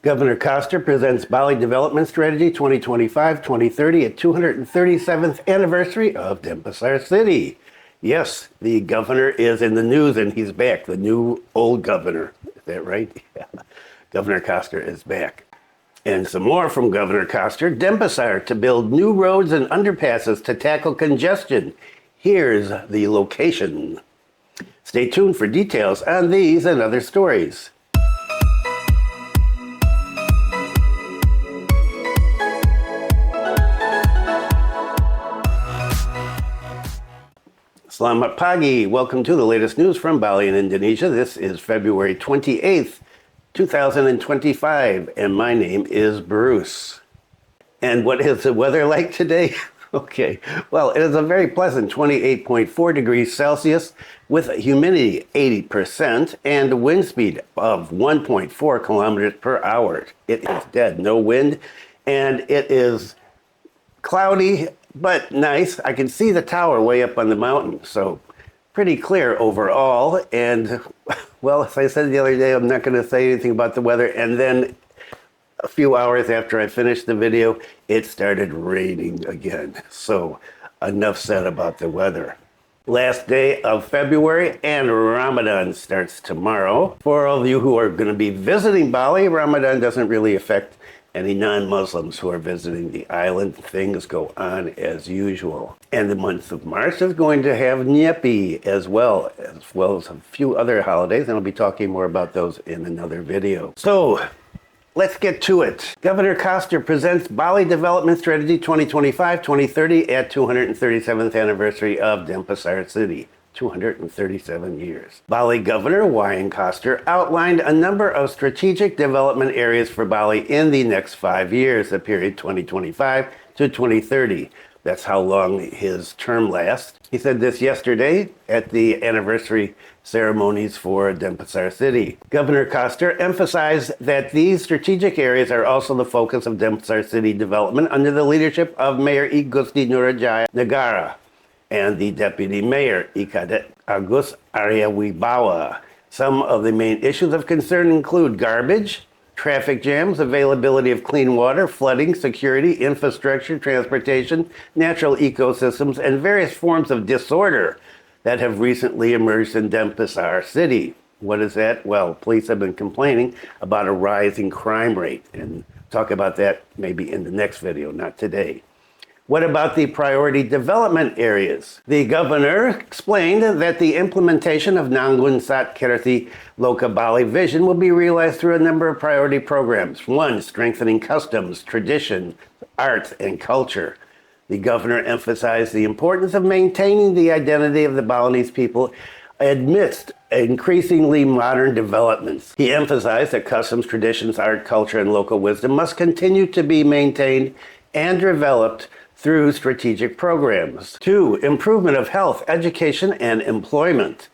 Governor Koster presents Bali Development Strategy 2025-2030 at 237th anniversary of Denpasar City. Yes, the governor is in the news and he's back. The new old governor. Is that right? Yeah. Governor Koster is back. And some more from Governor Koster. Denpasar to build new roads and underpasses to tackle congestion. Here's the location. Stay tuned for details on these and other stories. Selamat pagi. Welcome to the latest news from Bali in Indonesia. This is February 28th, 2025, and my name is Bruce. And what is the weather like today? Okay, well, it is a very pleasant 28.4 degrees Celsius with a humidity 80% and a wind speed of 1.4 kilometers per hour. It is dead, no wind, and it is cloudy but nice. I can see the tower way up on the mountain, so pretty clear overall. And well, as I said the other day, I'm not going to say anything about the weather. And then a few hours after I finished the video, it started raining again. So enough said about the weather. Last day of February, and Ramadan starts tomorrow. For all of you who are going to be visiting Bali, Ramadan doesn't really affect any non-Muslims who are visiting the island. Things go on as usual. And the month of March is going to have Nyepi as well as a few other holidays, and I'll be talking more about those in another video. So let's get to it. Governor Koster presents Bali Development Strategy 2025-2030 at 237th anniversary of Denpasar City. 237 years. Bali Governor Wayan Koster outlined a number of strategic development areas for Bali in the next 5 years, the period 2025 to 2030. That's how long his term lasts. He said this yesterday at the anniversary ceremonies for Denpasar City. Governor Koster emphasized that these strategic areas are also the focus of Denpasar City development under the leadership of Mayor Gusti Nurajaya Negara and the Deputy Mayor, Ikadet Agus Arya Wibawa. Some of the main issues of concern include garbage, traffic jams, availability of clean water, flooding, security, infrastructure, transportation, natural ecosystems, and various forms of disorder that have recently emerged in Denpasar City. What is that? Well, police have been complaining about a rising crime rate, and talk about that maybe in the next video, not today. What about the priority development areas? The governor explained that the implementation of Nanggun Sat Kirti Loka Bali vision will be realized through a number of priority programs. One, strengthening customs, tradition, art, and culture. The governor emphasized the importance of maintaining the identity of the Balinese people amidst increasingly modern developments. He emphasized that customs, traditions, art, culture, and local wisdom must continue to be maintained and developed through strategic programs. 2, improvement of health, education, and employment.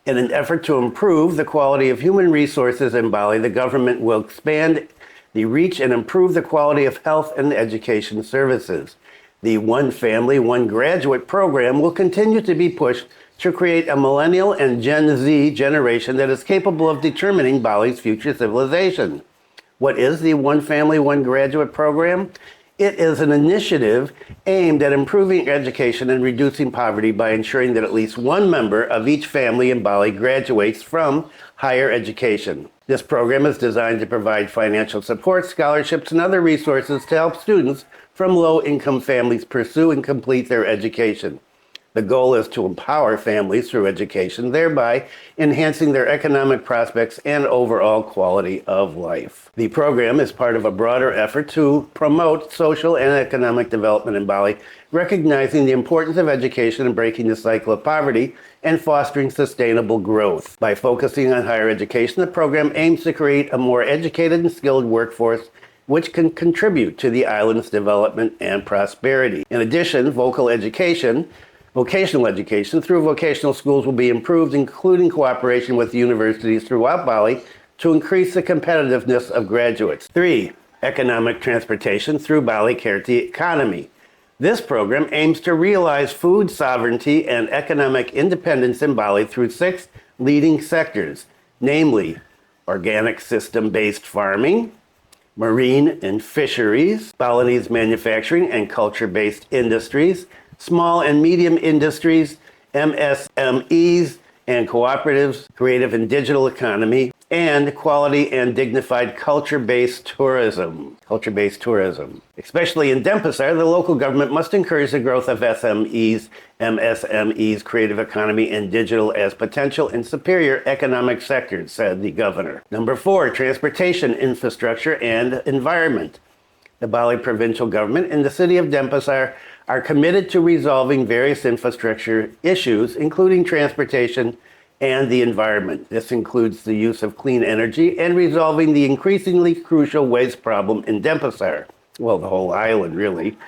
In an effort to improve the quality of human resources in Bali, the government will expand the reach and improve the quality of health and education services. The One Family, One Graduate program will continue to be pushed to create a millennial and Gen Z generation that is capable of determining Bali's future civilization. What is the One Family, One Graduate program? It is an initiative aimed at improving education and reducing poverty by ensuring that at least one member of each family in Bali graduates from higher education. This program is designed to provide financial support, scholarships, and other resources to help students from low-income families pursue and complete their education. The goal is to empower families through education, thereby enhancing their economic prospects and overall quality of life. The program is part of a broader effort to promote social and economic development in Bali, recognizing the importance of education and breaking the cycle of poverty and fostering sustainable growth. By focusing on higher education, the program aims to create a more educated and skilled workforce which can contribute to the island's development and prosperity. In addition, vocational education through vocational schools will be improved, including cooperation with universities throughout Bali to increase the competitiveness of graduates. 3, economic transportation through Bali Kirti economy. This program aims to realize food sovereignty and economic independence in Bali through 6 leading sectors, namely organic system-based farming, marine and fisheries, Balinese manufacturing and culture-based industries, small and medium industries, MSMEs and cooperatives, creative and digital economy, and quality and dignified culture-based tourism. Especially in Denpasar, the local government must encourage the growth of SMEs, MSMEs, creative economy, and digital as potential and superior economic sectors, said the governor. Number 4, transportation, infrastructure, and environment. The Bali provincial government and the city of Denpasar are committed to resolving various infrastructure issues, including transportation and the environment. This includes the use of clean energy and resolving the increasingly crucial waste problem in Denpasar. Well, the whole island, really.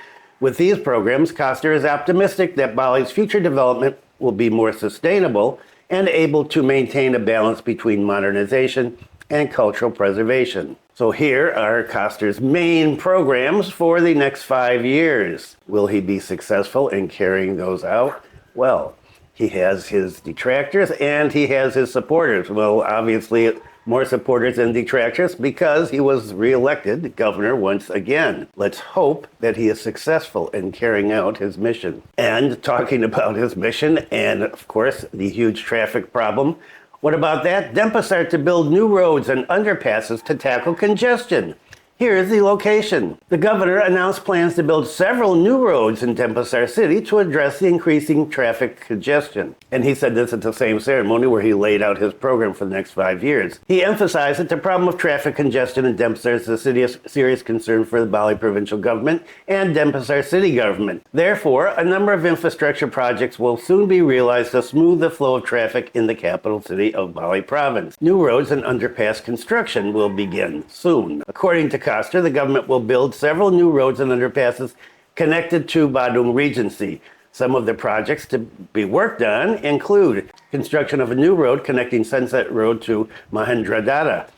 With these programs, Koster is optimistic that Bali's future development will be more sustainable and able to maintain a balance between modernization and cultural preservation. So here are Koster's main programs for the next 5 years. Will he be successful in carrying those out? Well, he has his detractors and he has his supporters. Well, obviously, more supporters than detractors because he was reelected governor once again. Let's hope that he is successful in carrying out his mission. And talking about his mission and, of course, the huge traffic problem, what about that? Denpasar to build new roads and underpasses to tackle congestion. Here's the location. The governor announced plans to build several new roads in Denpasar City to address the increasing traffic congestion. And he said this at the same ceremony where he laid out his program for the next 5 years. He emphasized that the problem of traffic congestion in Denpasar is a serious concern for the Bali provincial government and Denpasar city government. Therefore, a number of infrastructure projects will soon be realized to smooth the flow of traffic in the capital city of Bali province. New roads and underpass construction will begin soon. According to Koster, the government will build several new roads and underpasses connected to Bali Regency. Some of the projects to be worked on include construction of a new road connecting Sunset Road to Mahendradatta,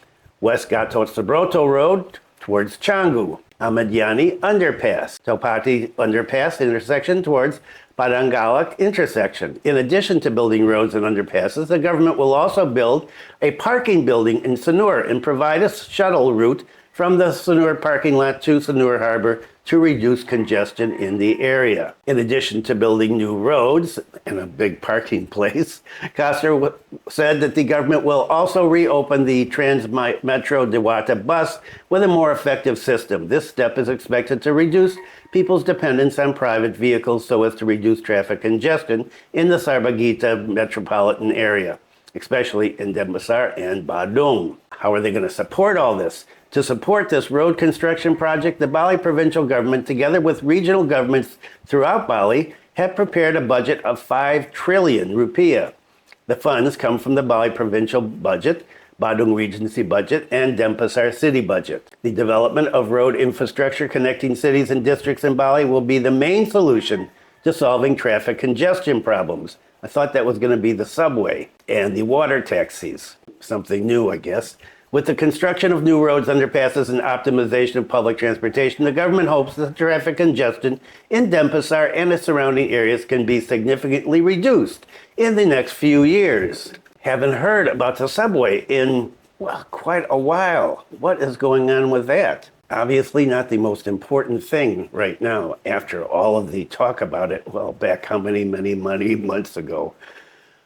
West Gatot Subroto Road towards Canggu, Ahmadiani Underpass, Topati Underpass intersection towards Padanggalak intersection. In addition to building roads and underpasses, the government will also build a parking building in Sanur and provide a shuttle route from the Sanur parking lot to Sanur Harbor to reduce congestion in the area. In addition to building new roads and a big parking place, Koster said that the government will also reopen the Transmetro Dewata bus with a more effective system. This step is expected to reduce people's dependence on private vehicles so as to reduce traffic congestion in the Sarbagita metropolitan area, especially in Denpasar and Badung. How are they going to support all this? To support this road construction project, the Bali provincial government, together with regional governments throughout Bali, have prepared a budget of 5 trillion rupiah. The funds come from the Bali provincial budget, Badung Regency budget, and Denpasar city budget. The development of road infrastructure connecting cities and districts in Bali will be the main solution to solving traffic congestion problems. I thought that was going to be the subway and the water taxis. Something new, I guess. With the construction of new roads, underpasses, and optimization of public transportation, the government hopes that traffic congestion in Denpasar and its surrounding areas can be significantly reduced in the next few years. Haven't heard about the subway in, well, quite a while. What is going on with that? Obviously not the most important thing right now after all of the talk about it, well, back how many months ago.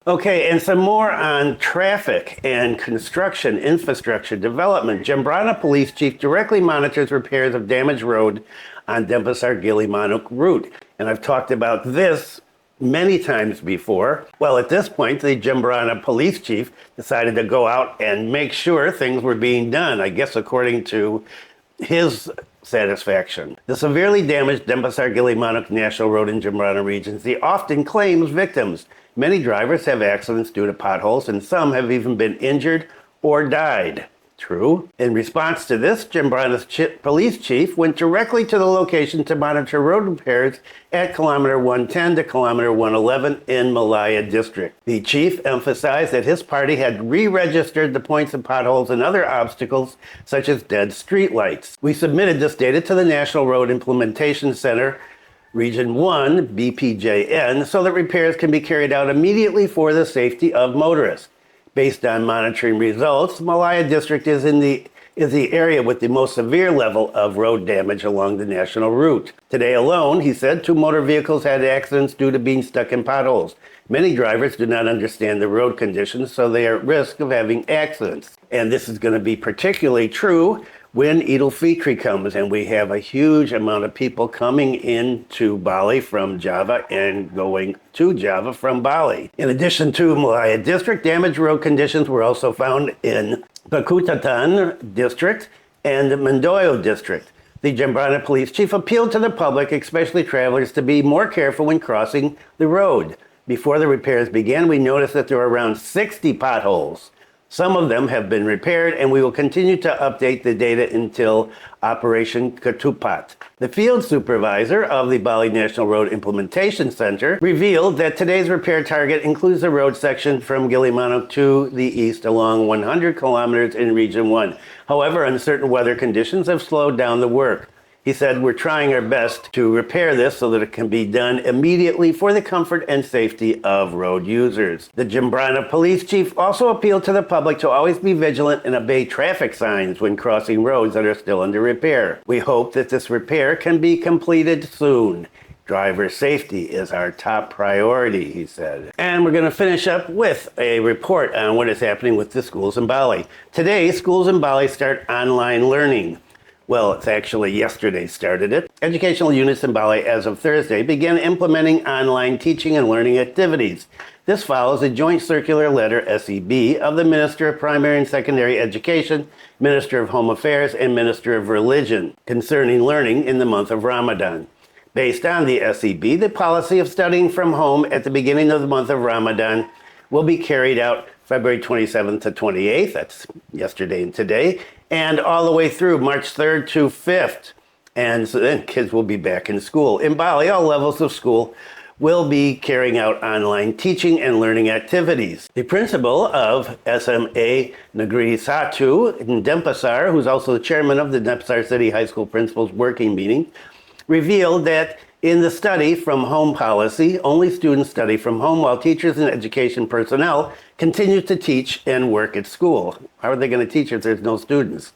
Okay, and some more on traffic and construction, infrastructure development. Jembrana Police Chief directly monitors repairs of damaged road on Denpasar-Gilimanuk route. And I've talked about this many times before. Well, at this point, the Jembrana Police Chief decided to go out and make sure things were being done, I guess according to his satisfaction. The severely damaged Denpasar-Gilimanuk National Road in Jembrana Regency often claims victims. Many drivers have accidents due to potholes, and some have even been injured or died. True. In response to this, Jembrana's police chief went directly to the location to monitor road repairs at kilometer 110 to kilometer 111 in Malaya district. The chief emphasized that his party had re-registered the points of potholes and other obstacles, such as dead streetlights. We submitted this data to the National Road Implementation Center, Region 1, BPJN, so that repairs can be carried out immediately for the safety of motorists. Based on monitoring results, Malaya District is in the is the area with the most severe level of road damage along the national route. Today alone, he said, 2 motor vehicles had accidents due to being stuck in potholes. Many drivers do not understand the road conditions, so they are at risk of having accidents. And this is going to be particularly true when Idul Fitri comes, and we have a huge amount of people coming into Bali from Java and going to Java from Bali. In addition to Malaya District, damaged road conditions were also found in Pakutatan District and Mandoyo District. The Jembrana Police Chief appealed to the public, especially travelers, to be more careful when crossing the road. Before the repairs began, we noticed that there were around 60 potholes. Some of them have been repaired, and we will continue to update the data until Operation Ketupat. The field supervisor of the Bali National Road Implementation Center revealed that today's repair target includes the road section from Gilimanuk to the east along 100 kilometers in Region 1. However, uncertain weather conditions have slowed down the work. He said, we're trying our best to repair this so that it can be done immediately for the comfort and safety of road users. The Jembrana police chief also appealed to the public to always be vigilant and obey traffic signs when crossing roads that are still under repair. We hope that this repair can be completed soon. Driver safety is our top priority, he said. And we're going to finish up with a report on what is happening with the schools in Bali. Today, schools in Bali start online learning. Well, it's actually yesterday started it. Educational units in Bali as of Thursday began implementing online teaching and learning activities. This follows a joint circular letter, SEB, of the Minister of Primary and Secondary Education, Minister of Home Affairs, and Minister of Religion concerning learning in the month of Ramadan. Based on the SEB, the policy of studying from home at the beginning of the month of Ramadan will be carried out February 27th to 28th, that's yesterday and today, and all the way through March 3rd to 5th. And so then kids will be back in school. In Bali, all levels of school will be carrying out online teaching and learning activities. The principal of SMA Negeri Satu in Denpasar, who's also the chairman of the Denpasar City High School Principals Working Meeting, revealed that in the study from home policy, only students study from home while teachers and education personnel continue to teach and work at school. How are they going to teach if there's no students?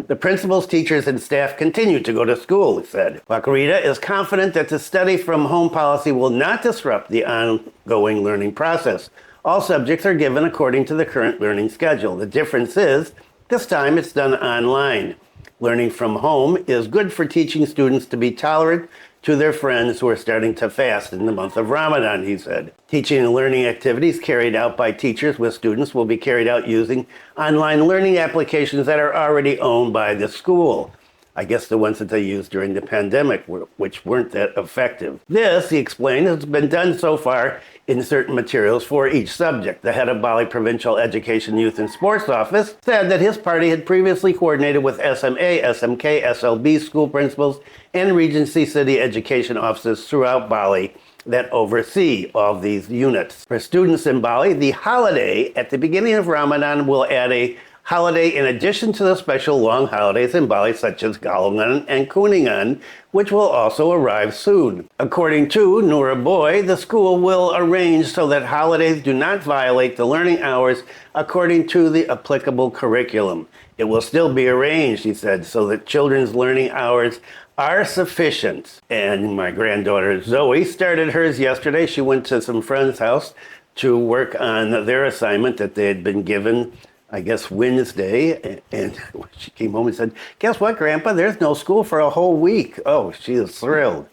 The principals, teachers, and staff continue to go to school, he said. Wakarita is confident that the study from home policy will not disrupt the ongoing learning process. All subjects are given according to the current learning schedule. The difference is, this time it's done online. Learning from home is good for teaching students to be tolerant to their friends who are starting to fast in the month of Ramadan, he said. Teaching and learning activities carried out by teachers with students will be carried out using online learning applications that are already owned by the school. I guess the ones that they used during the pandemic, which weren't that effective. This, he explained, has been done so far in certain materials for each subject. The head of Bali Provincial Education, Youth and Sports Office said that his party had previously coordinated with SMA, SMK, SLB school principals, and Regency City education offices throughout Bali that oversee all of these units. For students in Bali, the holiday at the beginning of Ramadan will add a holiday in addition to the special long holidays in Bali such as Galungan and Kuningan, which will also arrive soon. According to Nura Boy, the school will arrange so that holidays do not violate the learning hours according to the applicable curriculum. It will still be arranged, he said, so that children's learning hours are sufficient. And my granddaughter Zoe started hers yesterday. She went to some friend's house to work on their assignment that they had been given, I guess, Wednesday, and she came home and said, guess what, Grandpa? There's no school for a whole week. Oh, she is thrilled.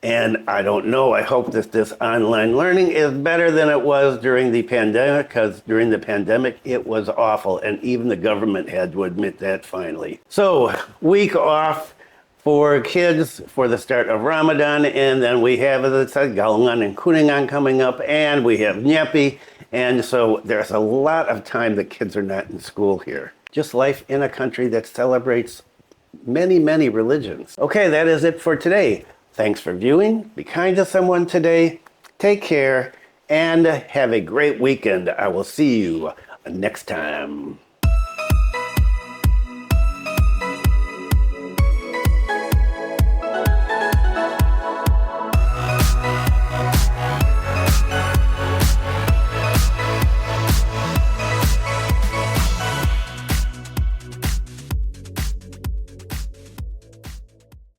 And I don't know, I hope that this online learning is better than it was during the pandemic, because during the pandemic, it was awful, and even the government had to admit that finally. So, week off for kids for the start of Ramadan, and then we have, as I said, Galungan and Kuningan coming up, and we have Nyepi. And so there's a lot of time that kids are not in school here. Just life in a country that celebrates many, many religions. Okay, that is it for today. Thanks for viewing. Be kind to someone today. Take care and have a great weekend. I will see you next time.